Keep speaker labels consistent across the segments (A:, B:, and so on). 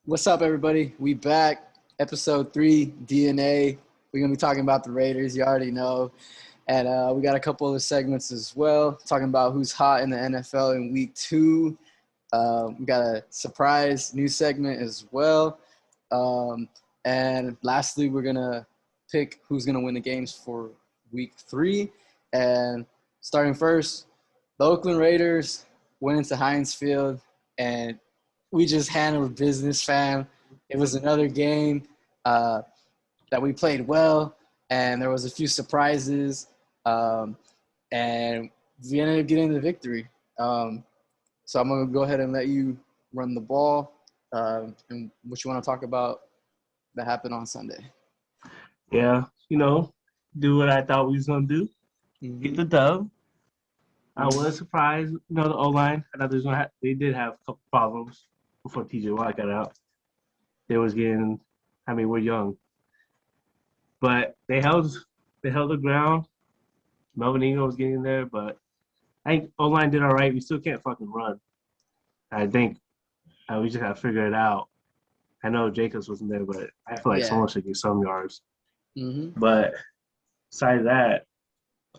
A: What's up, everybody? We back. Episode 3, DNA. We're going to be talking about the Raiders. You already know. And we got a couple of segments as well, talking about who's hot in the NFL in week 2. We got a surprise new segment as well. And lastly, we're going to pick who's going to win the games for week 3. And starting first, the Oakland Raiders went into Heinz Field, and we just handled business, fam. It was another game that we played well, and there was a few surprises, um, and we ended up getting the victory. So I'm gonna go ahead and let you run the ball, and what you want to talk about that happened on Sunday.
B: Yeah, do what I thought we was gonna do. Get
A: Mm-hmm.
B: the dub. I
A: Mm-hmm.
B: was surprised, the O line. I thought they did have a couple problems before TJ Watt got out. They was getting, we're young, but they held the ground. Melvin Ingram was getting there, but I think O line did all right. We still can't fucking run. I think we just gotta figure it out. I know Jacobs wasn't there, but I feel like
A: Yeah.
B: someone should get some yards.
A: Mm-hmm.
B: But besides that,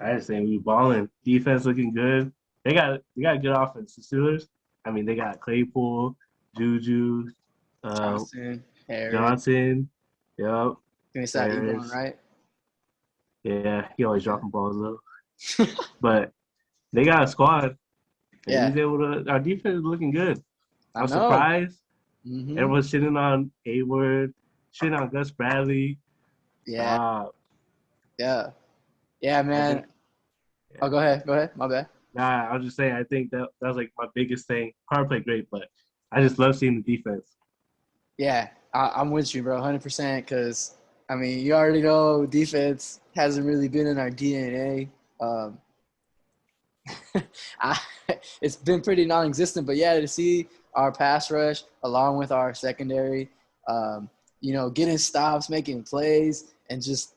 B: I just think we balling. Defense looking good. They got a good offense. The Steelers. They got Claypool, Juju, uh,
A: Johnson, Harris.
B: Johnson. Yep.
A: Give me that Ebron,
B: Harris.
A: right?
B: Yeah, he always
A: Yeah.
B: dropping balls though. But they got a squad, and
A: Yeah,
B: he's able to. Our defense is looking good.
A: I
B: I'm
A: know.
B: surprised.
A: Mm-hmm.
B: Everyone's shitting on Hayward, shitting on Gus Bradley.
A: Yeah,
B: Stop.
A: yeah, yeah,
B: I
A: man.
B: think.
A: Oh,
B: Yeah.
A: go ahead. Go ahead. My bad.
B: Nah, I was just saying. I think that was like my biggest thing. Carr played great, but I just love seeing the defense.
A: Yeah, I'm with you, bro, 100%. Because you already know defense hasn't really been in our DNA. I, it's been pretty non-existent, but yeah, to see our pass rush along with our secondary, getting stops, making plays, and just,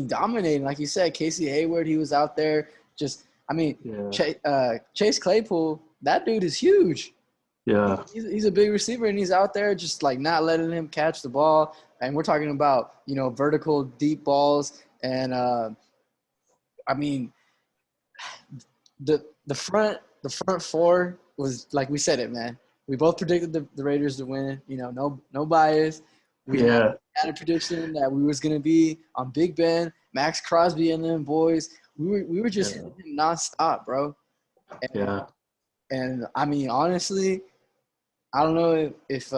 A: dominating. Like you said, Casey Hayward, he was out there. Just,
B: Yeah,
A: Chase Claypool, that dude is huge.
B: yeah,
A: He's a big receiver, and he's out there just like not letting him catch the ball. And we're talking about vertical deep balls, and I mean the front four was like we said it, man. We both predicted the Raiders to win. No bias. We
B: yeah,
A: had a prediction that we was gonna be on Big Ben, Max Crosby, and them boys. We were just
B: yeah,
A: hitting him nonstop, bro. And
B: yeah.
A: honestly, I don't know if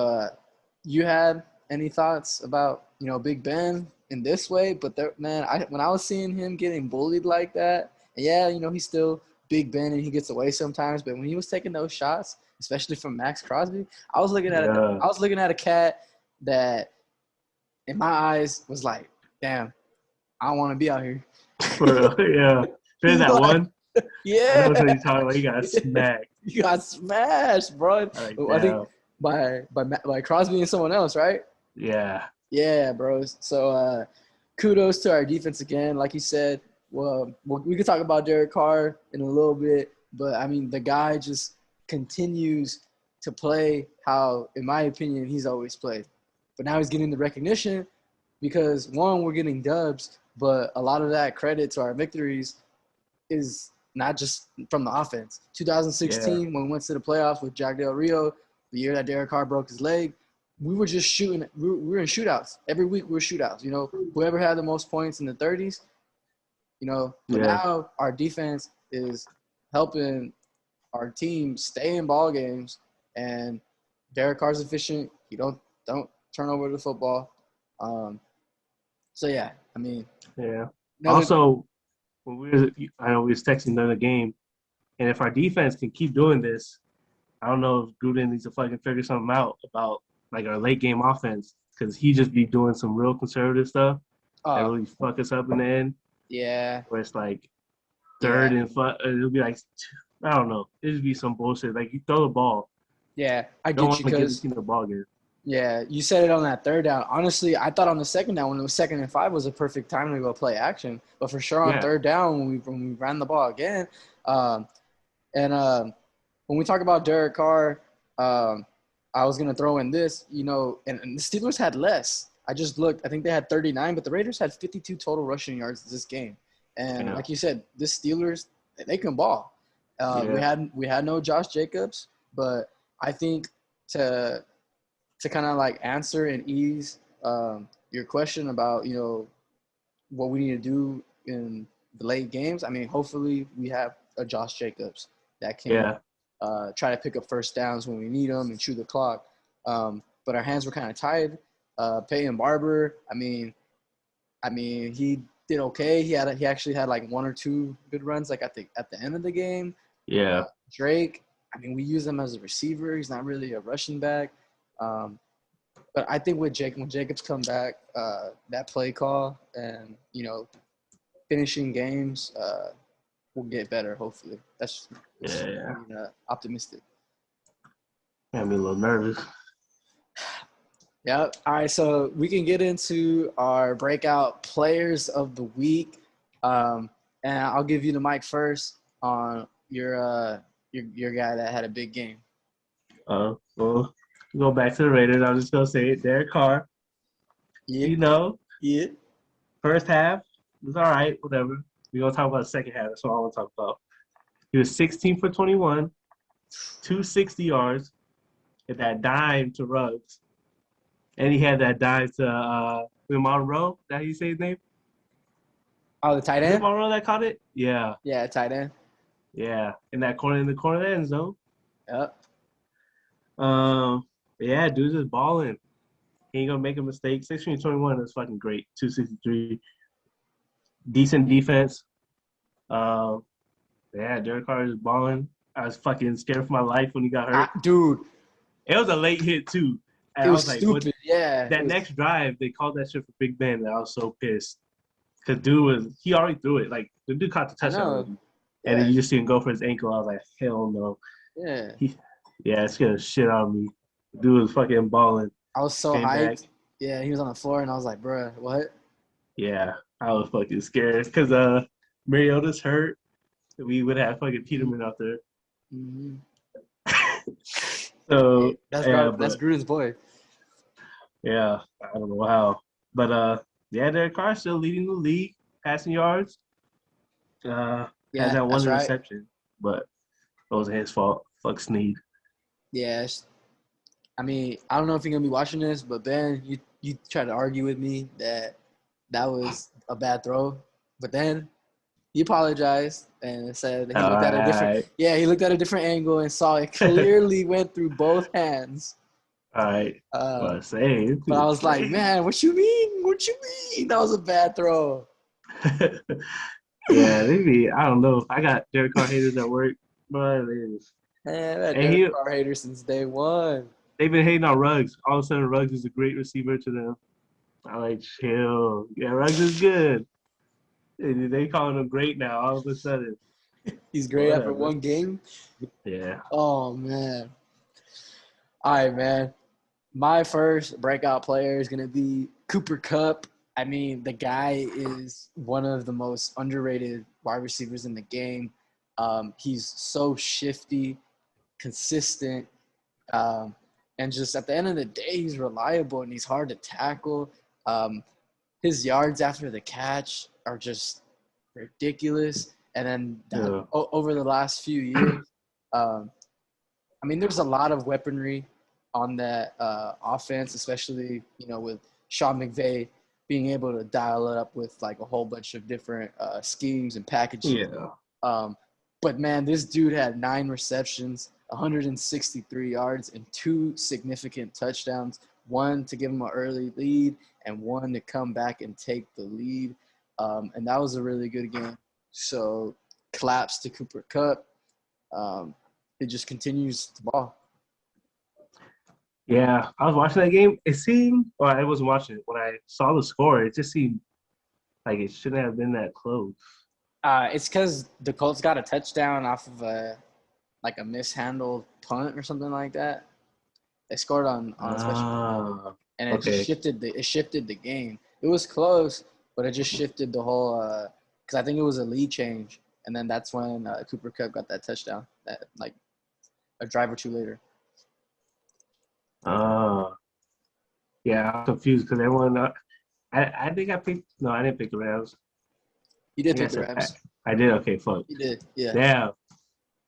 A: you had any thoughts about Big Ben in this way, but man, when I was seeing him getting bullied like that, yeah, he's still Big Ben and he gets away sometimes, but when he was taking those shots, especially from Max Crosby,
B: Yeah,
A: I was looking at a cat that, in my eyes, was like, damn, I don't want to be out here.
B: for real, yeah. There's
A: He's
B: that
A: like,
B: one. I know
A: yeah,
B: what you're talking about. He got smacked.
A: you got smashed, bro.
B: I'm like,
A: I think
B: damn.
A: by Crosby and someone else, right?
B: Yeah,
A: Yeah, bro. So kudos to our defense again. Like you said, we could talk about Derek Carr in a little bit, but the guy just continues to play how, in my opinion, he's always played. But now he's getting the recognition because, one, we're getting dubs, but a lot of that credit to our victories is not just from the offense.
B: yeah,
A: 2016, when we went to the playoffs with Jack Del Rio, the year that Derek Carr broke his leg, we were just shooting. We were in shootouts every week. We were shootouts. Whoever had the most points in the 30s. But
B: yeah,
A: now our defense is helping our team stay in ball games, and Derek Carr's efficient. He don't turn over the football. Um, so yeah,
B: yeah.
A: another.
B: Also, I know we was texting during the game, and if our defense can keep doing this, I don't know if Gruden needs to fucking figure something out about like our late game offense because he just be doing some real conservative stuff that
A: Oh
B: really fuck us up in the end.
A: yeah,
B: Where it's like
A: yeah,
B: third and it'll be like I don't know. It'll be some bullshit. Like you throw the ball,
A: yeah. I
B: don't
A: get you
B: want to give the
A: because
B: team the ball again.
A: yeah, you said it on that third down. Honestly, I thought on the second down when it was 2nd and 5 was a perfect time to go play action. But for sure on
B: Yeah,
A: third down when we ran the ball again, um, and when we talk about Derek Carr, um, I was gonna throw in this, and the Steelers had less. I just looked. I think they had 39, but the Raiders had 52 total rushing yards this game. And
B: Yeah.
A: like you said, this Steelers, they can ball. We
B: Yeah.
A: had no Josh Jacobs, but I think to kind of like answer and ease your question about what we need to do in the late games. I mean, hopefully we have a Josh Jacobs that can
B: Yeah.
A: try to pick up first downs when we need them and chew the clock. But our hands were kind of tied. Peyton Barber, he did okay. He actually had like one or two good runs like at the end of the game.
B: Yeah.
A: Drake, we use him as a receiver. He's not really a rushing back. But I think when Jacobs come back, that play call and finishing games will get better. Hopefully, that's
B: Yeah.
A: optimistic.
B: Got me a little nervous.
A: Yeah. All right. So we can get into our breakout players of the week, and I'll give you the mic first on your guy that had a big game.
B: Well, go back to the Raiders. I was just gonna say it. Derek Carr.
A: Yeah. Yeah.
B: First half was all right. Whatever. We're gonna talk about the second half. That's what I want to talk about. He was 16 for 21, 260 yards, and that dime to Ruggs, and he had that dime to Monroe. That how you say his name?
A: Oh, the tight
B: Is it
A: end.
B: Monroe that caught it? Yeah.
A: Yeah, tight end.
B: Yeah. In the corner of the end zone.
A: Yep.
B: Yeah, dude's just balling. He ain't gonna make a mistake. 16-21 is fucking great. 263. Decent defense. Yeah, Derek Carr is balling. I was fucking scared for my life when he got hurt.
A: Dude,
B: It was a late hit too. And
A: it
B: I
A: was
B: was like,
A: stupid.
B: what?
A: Yeah.
B: That next drive, they called that shit for Big Ben, and I was so pissed. Cause he already threw it. Like the dude caught the touchdown already.
A: Yeah.
B: And then you just see him go for his ankle. I was like, hell no.
A: Yeah.
B: Yeah, it scared the shit out of me. The dude was fucking balling.
A: I was so
B: Came
A: hyped.
B: back.
A: Yeah, he was on the floor, and I was like, bruh, what?
B: Yeah, I was fucking scared because Mariota's hurt. We would have fucking Peterman out there.
A: Mm-hmm.
B: So
A: that's Gruden's boy.
B: Yeah, I don't know how, but yeah, Derek Carr still leading the league passing yards. Has that one interception, but it wasn't his fault. Fuck Snead.
A: Yeah, I don't know if you're gonna be watching this, but Ben, you tried to argue with me that was a bad throw, but then he apologized and said he looked at a different. Yeah, he looked at a different angle and saw it clearly went through both hands.
B: All right.
A: But I was like, man, what you mean? What you mean? That was a bad throw.
B: Yeah, maybe. I don't know. I got Derek Carr haters at work, but it is.
A: Man, that Derek Carr hater since day one.
B: They've been hating on Ruggs. All of a sudden, Ruggs is a great receiver to them. I'm like, chill. Yeah, Ruggs is good. They calling him great now. All of a sudden,
A: he's great after one game.
B: Yeah.
A: Oh man. All right, man. My first breakout player is gonna be Cooper Kupp. The guy is one of the most underrated wide receivers in the game. He's so shifty, consistent, and just at the end of the day, he's reliable and he's hard to tackle. His yards after the catch are just ridiculous. And then over the last few years, there's a lot of weaponry on that offense, especially with Sean McVay being able to dial it up with like a whole bunch of different schemes and packages.
B: Yeah.
A: But man, this dude had 9 receptions, 163 yards, and 2 significant touchdowns. One to give him an early lead, and one to come back and take the lead. And that was a really good game. So, claps to Cooper Kupp. It just continues to ball.
B: Yeah, I was watching that game. It seemed, or I wasn't watching it. When I saw the score, it just seemed like it shouldn't have been that close.
A: It's because the Colts got a touchdown off of a mishandled punt or something like that. They scored on a special, and it just shifted the game. It was close, but it just shifted the whole. Because I think it was a lead change, and then that's when Cooper Kupp got that touchdown. That like a drive or two later.
B: Uh, yeah, I'm confused because everyone. I think I picked. No, I didn't pick the Rams.
A: You
B: I
A: did
B: think I
A: pick the
B: said Pat.
A: Rams.
B: I did. Okay, fuck.
A: You did, yeah.
B: Damn.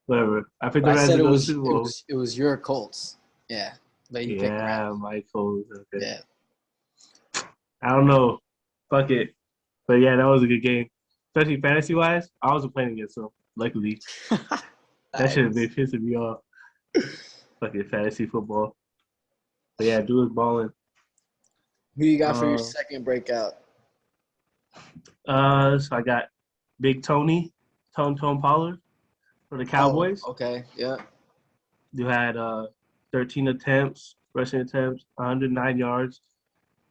B: Whatever. I picked
A: But
B: the
A: I
B: Rams
A: said
B: to
A: it
B: go to the
A: was
B: Super
A: it
B: Bowl.
A: was it was your Colts. Yeah, but you picked the
B: Yeah,
A: Rams.
B: Michael. Okay.
A: Yeah.
B: I don't know. Fuck it. But yeah, that was a good game. Especially fantasy wise. I wasn't playing against them, luckily. That should have been
A: Nice.
B: pissing me off. Fucking fantasy football. But yeah, dude was balling.
A: Who you got for your
B: Uh,
A: second breakout?
B: so I got Big Tone Pollard for the
A: Oh,
B: Cowboys.
A: okay. Yeah.
B: You had 13 attempts, rushing attempts, 109 yards,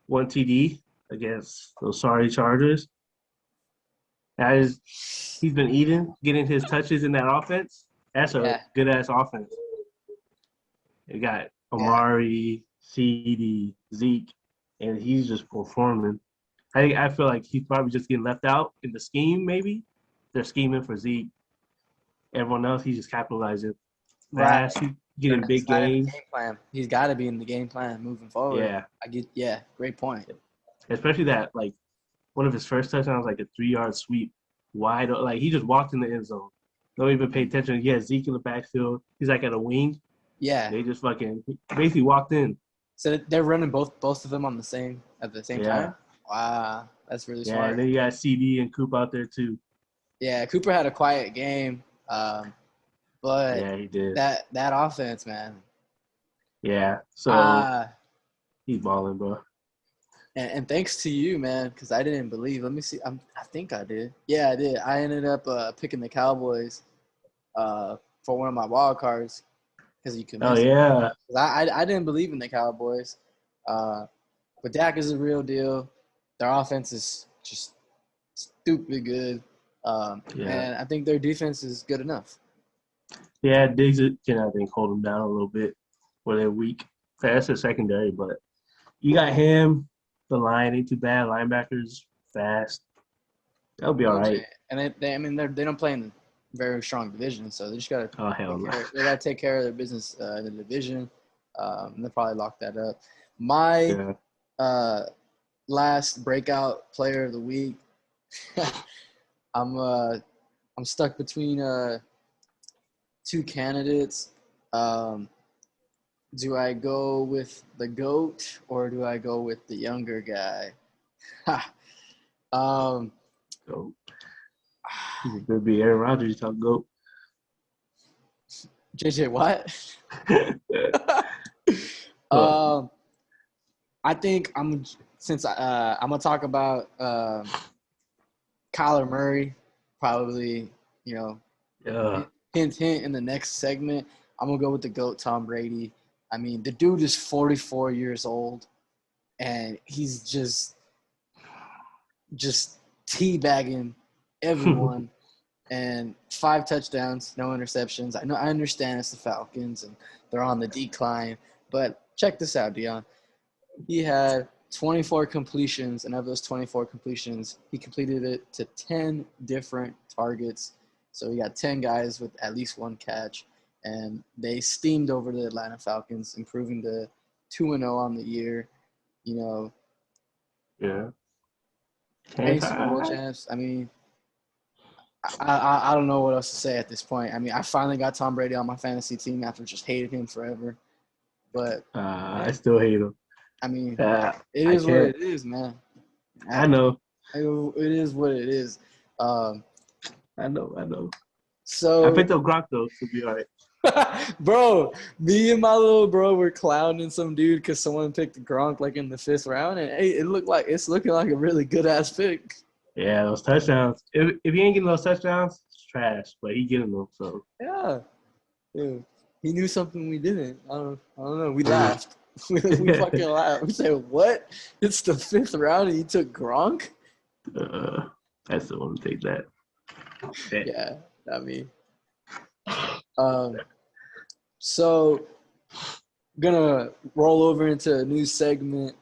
B: one TD against those sorry Chargers. That is, he's been getting his touches in that offense. That's a
A: Yeah.
B: good ass offense. You got
A: Yeah.
B: Amari, CD, Zeke, and he's just performing. I feel like he's probably just getting left out in the scheme. Maybe they're scheming for Zeke. Everyone else, he's just capitalizing
A: Right.
B: fast. He's getting
A: He's
B: big
A: not in the
B: gains.
A: game plan. He's got to be in the game plan moving forward.
B: Yeah,
A: I get. Yeah. Great point.
B: especially that like one of his first touchdowns, like a 3 yard sweep, wide. Like he just walked in the end zone. Don't even pay attention. He has Zeke in the backfield. He's like at a wing.
A: Yeah.
B: They just fucking basically walked in.
A: So they're running both of them on at the same
B: Yeah,
A: time. Wow, that's really
B: yeah. And
A: smart.
B: then you got CD and Coop out there too.
A: Yeah, Cooper had a quiet game, but
B: Yeah, he did.
A: that offense, man.
B: Yeah, so
A: Uh
B: he's balling, bro.
A: and thanks to you, man, because I didn't believe. Let me see. I think I did. Yeah, I did. I ended up picking the Cowboys for one of my wild cards because you
B: Oh
A: convinced me.
B: yeah,
A: 'Cause I didn't believe in the Cowboys, uh, but Dak is a real deal. Their offense is just stupid good,
B: yeah,
A: and I think their defense is good enough.
B: yeah. Diggs can I think hold him down a little bit for their weak. That's a secondary, but you got him. The line ain't too bad. Linebackers fast. That'll be all
A: OJ,
B: right.
A: and I mean they don't play in a very strong division, so they just gotta
B: Oh hell
A: take
B: no.
A: care. They gotta take care of their business in the division. And they'll probably lock that up. My
B: Yeah.
A: uh, last breakout player of the week. I'm I'm stuck between two candidates. Um, do I go with the GOAT or do I go with the younger guy? um,
B: So it could be Aaron Rodgers. Talk go.
A: JJ Watt.
B: Well,
A: I think I'm I'm gonna talk about Kyler Murray. Probably, you know,
B: yeah.
A: hint in the next segment. I'm gonna go with the GOAT, Tom Brady. I mean, the dude is 44 years old, and he's just teabagging everyone. And 5 touchdowns, no interceptions. I understand it's the Falcons and they're on the decline, but check this out, Dion. He had 24 completions, and of those 24 completions, he completed it to 10 different targets. So he got 10 guys with at least one catch, and they steamed over the Atlanta Falcons, improving to 2-0 on the year. You know,
B: Yeah.
A: defending Super Bowl champs. I mean, I don't know what else to say at this point. I mean, I finally got Tom Brady on my fantasy team after just hating him forever. But
B: I still hate him.
A: I mean,
B: Uh,
A: it
B: I
A: is what
B: can't.
A: it is, man.
B: I know.
A: It is what it is. Um,
B: I know. I
A: so,
B: picked up Gronk though, so be all right.
A: bro, me and my little bro were clowning some dude because someone picked Gronk like in the 5th round, and hey, it's looking like a really good ass pick.
B: Yeah, those touchdowns. If he ain't getting those touchdowns, it's trash. But he getting them, so
A: Yeah, dude. He knew something we didn't. I don't know. We laughed. We fucking laughed. We said, "What? It's the 5th round, and you took Gronk?"
B: I still want to take that. Bet.
A: Yeah, I mean, um, so gonna roll over into a new segment,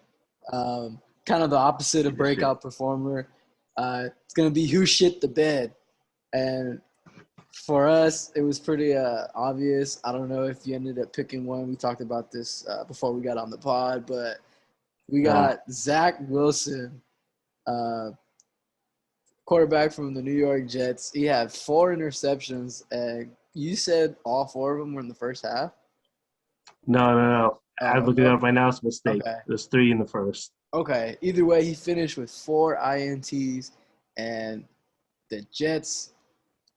A: kind of the opposite of breakout performer. It's gonna be who shit the bed, and For us, it was pretty obvious. I don't know if you ended up picking one. We talked about this before we got on the pod, but we
B: Nah.
A: got Zach Wilson, uh, quarterback from the New York Jets. He had 4 interceptions, and you said all 4 of them were in the first half?
B: No. I
A: Oh,
B: looked it
A: no?
B: up right now. It's a mistake.
A: Okay.
B: There's 3 in the first.
A: Okay. Either way, he finished with 4 INTs, and the Jets,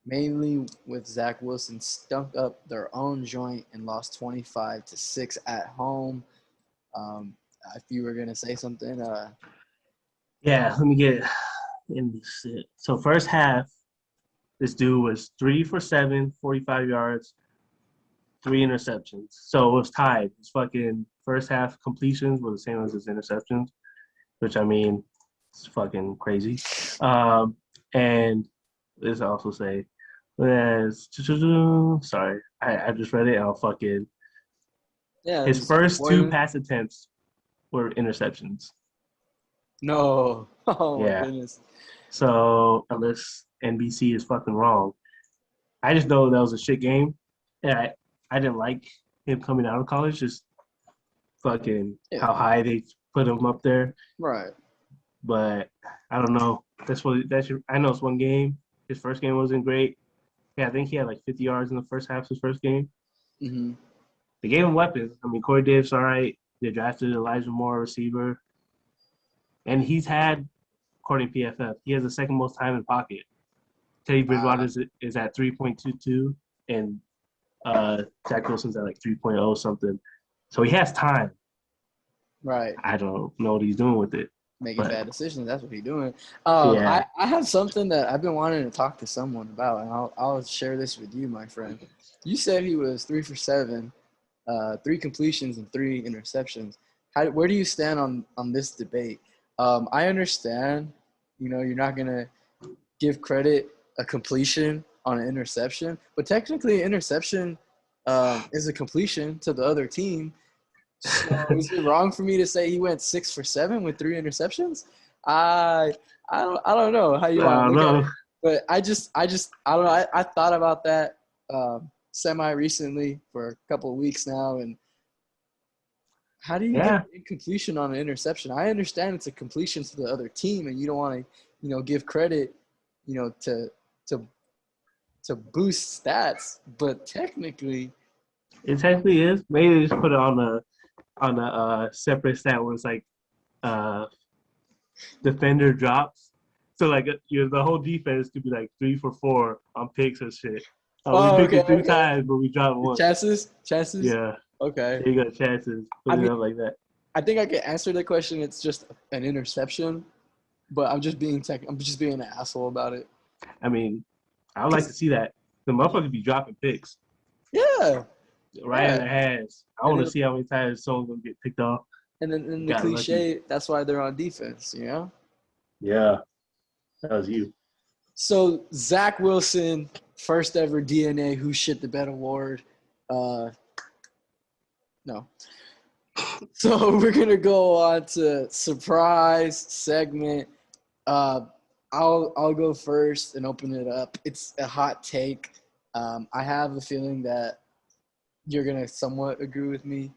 A: mainly with Zach Wilson, stunk up their own joint and lost 25-6 at home. If you were gonna say something,
B: Yeah, let me get in this shit. So first half, this dude was 3 for 7, 45 yards, 3 interceptions. So it was tied. His fucking first half completions were the same as his interceptions, which I mean, it's fucking crazy. And let's also say, sorry, I just read it. I'll fucking
A: yeah,
B: his
A: just
B: first 2
A: spoiling.
B: pass attempts were interceptions.
A: No, oh my
B: Yeah.
A: goodness.
B: So unless NBC is fucking wrong, I just know that was a shit game, and I didn't like him coming out of college. Just fucking
A: Yeah,
B: how high they put him up there.
A: right.
B: But I don't know. I know it's one game. His first game wasn't great. Yeah, I think he had like 50 yards in the first half of his first game.
A: Mm-hmm.
B: They gave him weapons. I mean, Corey Davis, all right. They drafted Elijah Moore, receiver, and he's had, according to PFF, he has the second most time in pocket. Teddy Bridgewater is at 3.22, and Zach Wilson's at like 3.0 something. So he has time.
A: Right.
B: I don't know what he's doing with it.
A: Making
B: But
A: bad decisions. That's what he's doing.
B: yeah.
A: I have something that I've been wanting to talk to someone about, and I'll share this with you, my friend. You said he was 3 for 7, 3 completions and 3 interceptions. Where do you stand on this debate? I understand, you're not gonna give credit a completion on an interception, but technically, an interception is a completion to the other team. So is it wrong for me to say he went 6 for 7 with 3 interceptions? I I don't know how you want to look at it,
B: No.
A: but I don't know. I thought about that semi recently for a couple of weeks now, and how do you give
B: Yeah.
A: incompletion on an interception? I understand it's a completion to the other team, and you don't want to give credit to to to boost stats, but technically,
B: It technically is. Maybe they just put it on a separate stat where it's like uh defender drops. So like the whole defense could be like 3 for 4 on picks and shit. We
A: oh,
B: picked
A: okay,
B: it 3
A: okay,
B: times, but we dropped once.
A: chances.
B: Yeah.
A: Okay.
B: So you got chances.
A: I
B: Put it
A: mean,
B: up like that.
A: I think I can answer the question. It's just an interception, but I'm just being an asshole about it.
B: I mean, I would like to
A: Cause
B: see that. The motherfucker be dropping picks
A: yeah,
B: right in
A: yeah,
B: their hands. I
A: and
B: want to
A: then
B: see how many times someone's gonna get picked off.
A: and then the
B: Got lucky.
A: cliche. That's why they're on defense.
B: Yeah, that was you.
A: So Zach Wilson, first ever DNA Who Shit the Bed award. Uh, no. So we're gonna go on to surprise segment. Uh, I'll go first and open it up. It's a hot take. I have a feeling that you're gonna somewhat agree with me.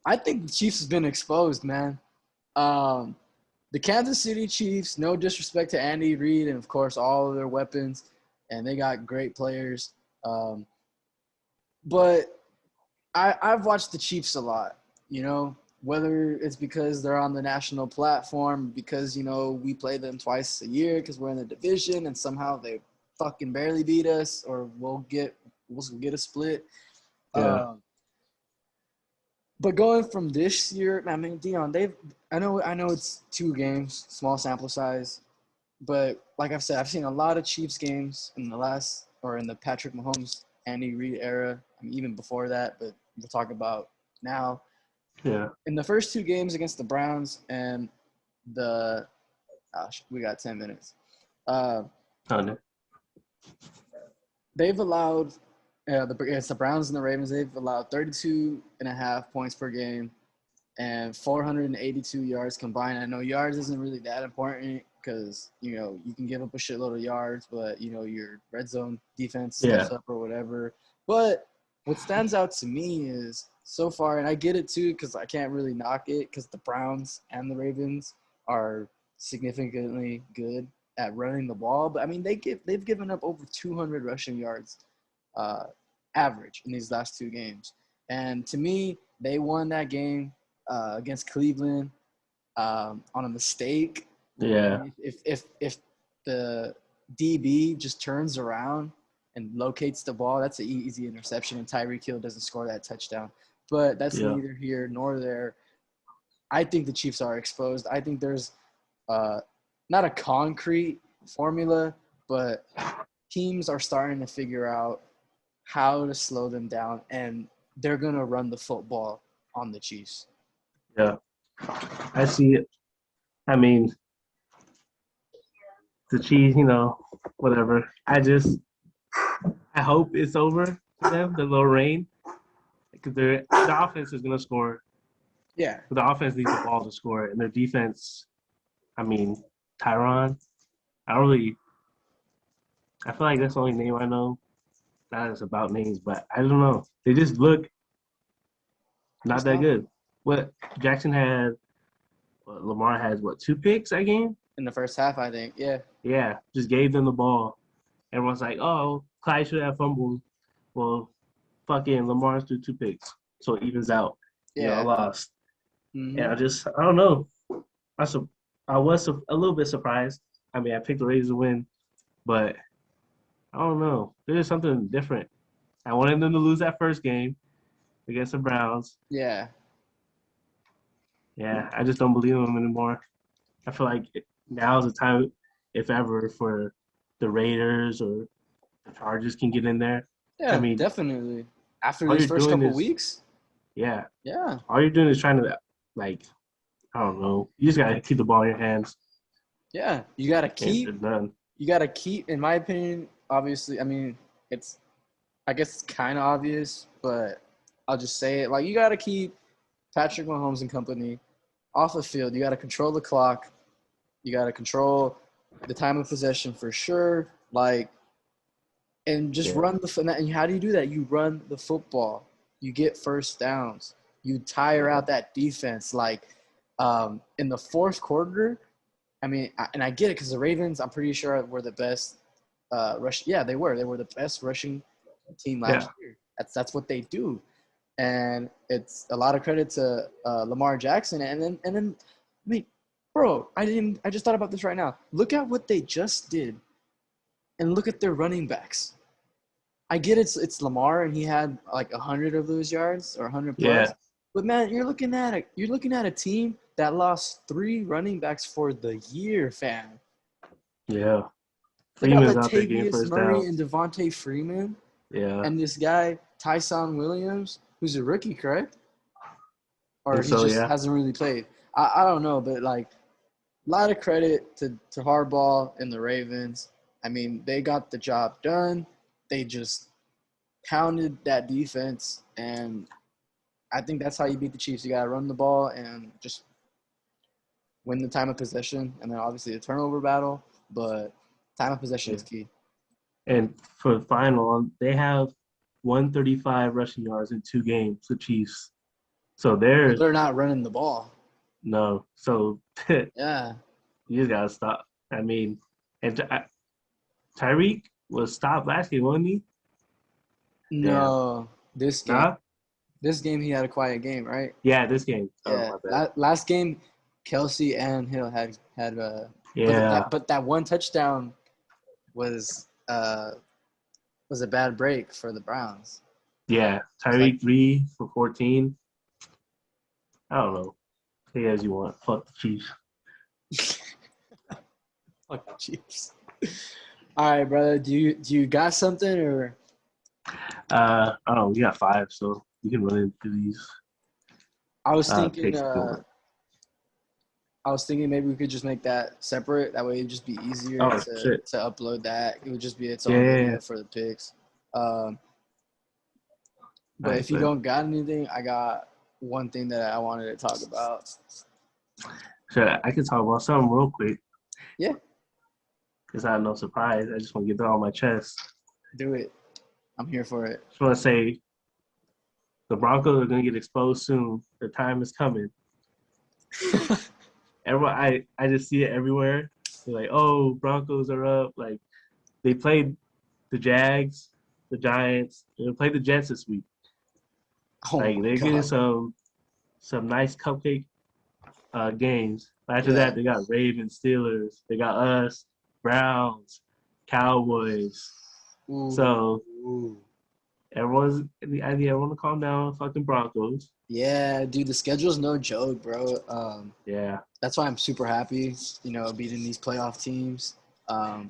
A: I think the Chiefs has been exposed, man. Um, the Kansas City Chiefs, no disrespect to Andy Reid and of course all of their weapons, and they got great players. But I've watched the Chiefs a lot, whether it's because they're on the national platform, because, we play them twice a year because we're in the division and somehow they fucking barely beat us, or we'll get a split.
B: Yeah,
A: But going from this year, I mean, Dion, I know it's 2 games, small sample size, but like I've said, I've seen a lot of Chiefs games in the Patrick Mahomes, Andy Reid era. I mean, even before that, but we'll talk about now.
B: yeah.
A: In the first 2 games against the Browns and the, gosh, we got 10 minutes. Uh,
B: Oh, no.
A: they've allowed, against the Browns and the Ravens, they've allowed 32.5 points per game and 482 yards combined. I know yards isn't really that important because you can give up a shitload of yards, but your red zone defense
B: Yeah.
A: steps up or whatever. But what stands out to me is so far, and I get it too because I can't really knock it because the Browns and the Ravens are significantly good at running the ball. But I mean, they've given up over 200 rushing yards uh, average in these last two games, and to me, they won that game against Cleveland on a mistake.
B: Yeah.
A: If the DB just turns around and locates the ball, that's an easy interception, and Tyreek Hill doesn't score that touchdown. But that's
B: Yeah.
A: neither here nor there. I think the Chiefs are exposed. I think there's not a concrete formula, but teams are starting to figure out how to slow them down, and they're going to run the football on the Chiefs.
B: Yeah. I see it. I mean, the Chiefs, whatever. I hope it's over for them, the little rain, because the offense is going to score.
A: Yeah.
B: The offense needs the ball to score, and their defense, I mean, Tyron, I feel like that's the only name I know that is about names, but I don't know. They just look not that good. Lamar has, 2 picks that game?
A: In the first half, I think. Yeah.
B: Yeah, just gave them the ball. Everyone's like, oh, Clyde should have fumbled. Well, fucking Lamar's threw 2 picks, so it evens out.
A: Yeah.
B: I lost.
A: Mm-hmm.
B: And I don't know. I was a little bit surprised. I mean, I picked the Raiders to win, but I don't know. There's something different. I wanted them to lose that first game against the Browns.
A: Yeah.
B: Yeah, I just don't believe in them anymore. I feel like now's the time, if ever, for the Raiders or the Chargers can get in there.
A: Yeah,
B: I mean,
A: definitely. After
B: all
A: these
B: you're
A: first
B: doing
A: couple
B: is
A: weeks.
B: yeah.
A: Yeah.
B: All you're doing is trying to I don't know. You just gotta keep the ball in your hands.
A: Yeah, you gotta
B: And they're
A: keep.
B: done.
A: You gotta keep. In my opinion, obviously, I mean, I guess it's kind of obvious, but I'll just say it. Like, you gotta keep Patrick Mahomes and company off the field. You gotta control the clock. You gotta control the time of possession for sure. Like, and just run the. And how do you do that? You run the football. You get first downs. You tire out that defense. Like, in the fourth quarter, I mean, and I get it because the Ravens, I'm pretty sure, were the best rush. Yeah, they were. They were the best rushing team last year. That's what they do, and it's a lot of credit to Lamar Jackson. And then, I mean, bro, I just thought about this right now. Look at what they just did, and look at their running backs. I get it's Lamar, and he had like 100 of those yards or 100 plus.
B: Yeah.
A: But man, you're looking at a team that lost 3 running backs for the year, fam.
B: Yeah.
A: They got
B: Freeman's out there getting
A: Latavius
B: first
A: Murray
B: down.
A: and Devontae Freeman,
B: Yeah.
A: and this guy Tyson Williams, who's a rookie, correct? Or
B: And
A: he
B: so,
A: just hasn't really played. I don't know, but like a lot of credit to Harbaugh and the Ravens. I mean, they got the job done. They just pounded that defense, and I think that's how you beat the Chiefs. You got to run the ball and just win the time of possession, and then obviously the turnover battle. But time of possession is key.
B: And for the final, they have 135 rushing yards in 2 games, the Chiefs. So
A: But they're not running the ball.
B: no. So
A: Yeah.
B: you just gotta stop. I mean, and Tyreek was stopped last game, wasn't he?
A: No, this game.
B: Nah?
A: This game he had a quiet game, right?
B: Yeah, this game.
A: Yeah.
B: Oh, my bad.
A: Last game, Kelsey and Hill had
B: Yeah.
A: but that one touchdown was a bad break for the Browns.
B: Yeah. Tyreek 3 for 14. I don't know. Say as you want. Fuck the Chiefs.
A: Fuck the Chiefs. All right, brother. Do you got something or?
B: I don't know. We got 5, so we can run into these.
A: I was thinking.
B: Picks if you want.
A: I was thinking maybe we could just make that separate. That way it'd just be easier to upload that. It would just be its own video for the picks. But if you don't got anything, I got one thing that I wanted to talk about.
B: Sure, I can talk about something real quick.
A: Yeah,
B: It's not no surprise. I just want to get that on my chest.
A: do it. I'm here for it.
B: Just want to say the Broncos are going to get exposed soon. The time is coming. Everyone, I just see it everywhere. They're like, oh, Broncos are up. Like they played the Jags, the Giants. They played the Jets this week.
A: Oh
B: Like
A: my
B: they're getting
A: god.
B: some nice cupcake games. After
A: Yeah.
B: that, they got Ravens, Steelers. They got us, Browns, Cowboys.
A: Ooh.
B: So
A: Ooh.
B: I need everyone to calm down. Fucking Broncos.
A: Yeah, dude, the schedule's no joke, bro.
B: Yeah,
A: That's why I'm super happy, beating these playoff teams, and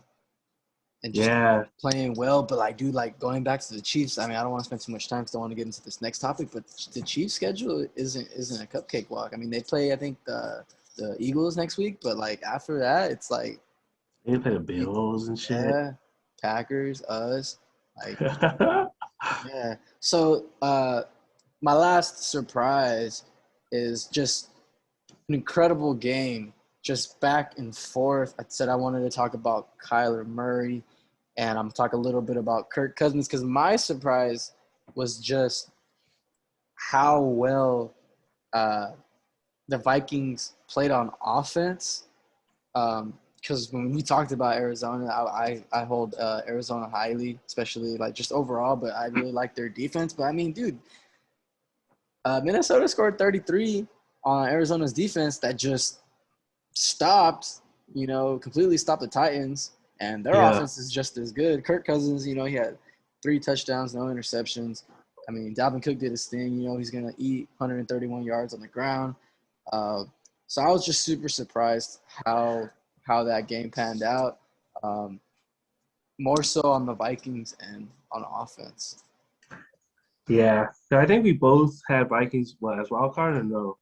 A: just
B: yeah.
A: playing well. But like, dude, like going back to the Chiefs. I mean, I don't want to spend too much time because I want to get into this next topic. But the Chiefs' schedule isn't a cupcake walk. I mean, they play I think the Eagles next week, but like after that, it's like
B: They play the Bills and shit.
A: yeah, Packers, us, like yeah. So my last surprise is just an incredible game, just back and forth. I said I wanted to talk about Kyler Murray, and I'm talking a little bit about Kirk Cousins because my surprise was just how well uh, the Vikings played on offense. Because when we talked about Arizona, I hold Arizona highly, especially like just overall. But I really like their defense. But I mean, dude, Minnesota scored 33 on Arizona's defense that just stopped, completely stopped the Titans, and their
B: Yeah,
A: offense is just as good. Kirk Cousins, he had 3 touchdowns, no interceptions. I mean, Dalvin Cook did his thing. He's going to eat 131 yards on the ground. Uh, so I was just super surprised how that game panned out. Um, More so on the Vikings and on offense.
B: yeah. So I think we both had Vikings as wild card or no?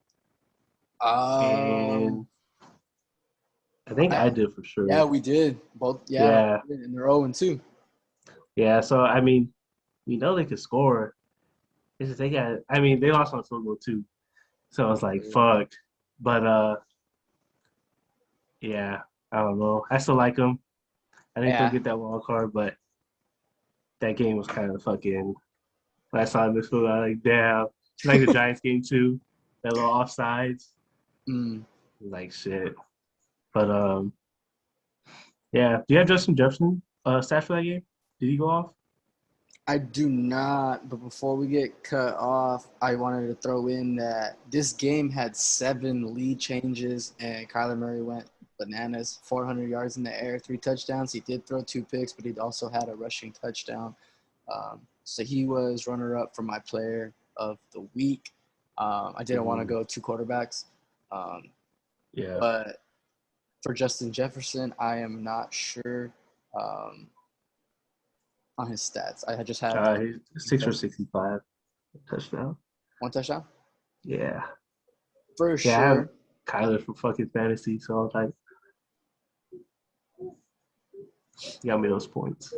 A: Um,
B: And I think
A: I
B: I did for
A: Yeah,
B: sure.
A: we did both. Yeah,
B: Yeah,
A: and they're 0-2.
B: yeah. So I mean, we know they could score. It's just they got. I mean, they lost on field goal too. So I was like, fuck. But yeah. I don't know. I still like them. I think they'll
A: Yeah,
B: get that wild card, but that game was kind of fucking. When I saw this fool, I was like, damn. It's like the Giants game too. That little offsides.
A: mm,
B: Like shit. But yeah. Do you have Justin Jefferson stats for that game? Did he go off?
A: I do not. But before we get cut off, I wanted to throw in that this game had 7 lead changes, and Kyler Murray went bananas. 400 yards in the air, 3 touchdowns. He did throw 2 picks, but he also had a rushing touchdown. So he was runner-up for my player of the week. I didn't want to
B: Mm,
A: go 2 quarterbacks, um,
B: yeah.
A: but for Justin Jefferson, I am not sure. Um, on his stats. I just have
B: He's
A: receiving
B: 6 for 65 touchdown.
A: 1 touchdown
B: Yeah.
A: for
B: Yeah, I have
A: sure.
B: Kyler for fucking fantasy, so I was like, he got me those points.